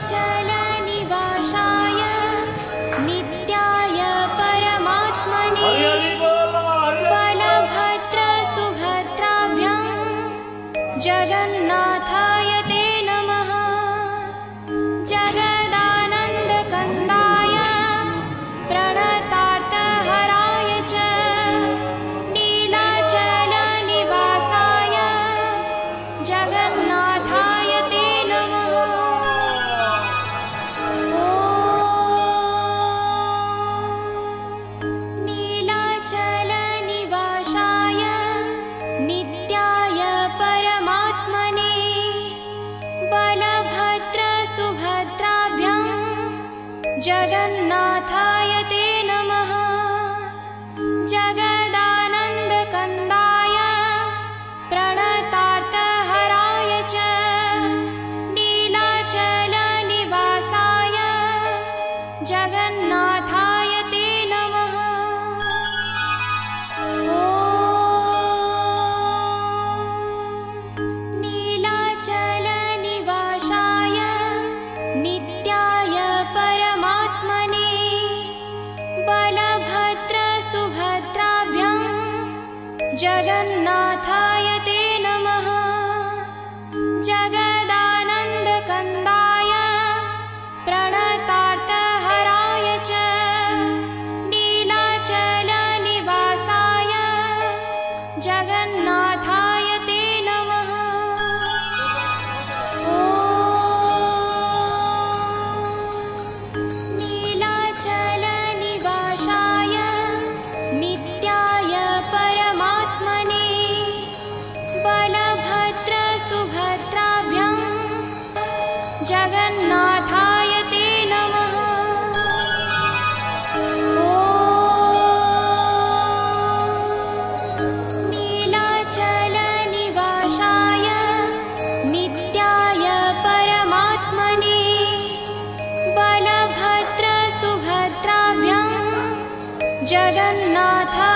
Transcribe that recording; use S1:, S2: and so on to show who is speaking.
S1: नीलाचलनिवासाय नित्याय परमात्मने बलभद्रसुभद्राभ्यां जगन्नाथाय ते नमः। जगदानन्दकन्दाय प्रणतार्थहराय च नीलाचलनिवासाय जगन्नाथाय ते नमः। नीलाचलनिवासाय नित्याय परमात्मने बलभद्रसुभद्राभ्यां जगन्नाथाय ते नमः। जगदानन्दकन्दाय प्रणतार्थहराय च नीलाचलनिवासाय जगन्नाथाय ते नमः। नीलाचलनिवासाय नित्याय परमात्मने बलभद्रसुभद्राभ्यां जगन्नाथाय ते नमः। जगदानन्दकन्दाय प्रणतार्थहराय च नीलाचलनिवासाय जगन्नाथाय ते नमः। नीलाचलनिवासाय नित्याय परमात्मने बलभद्रसुभद्राभ्यां जगन्नाथाय ते नमः। नीलाचलनिवासाय नित्याय परमात्मने बलभद्रसुभद्राभ्यां जगन्नाथाय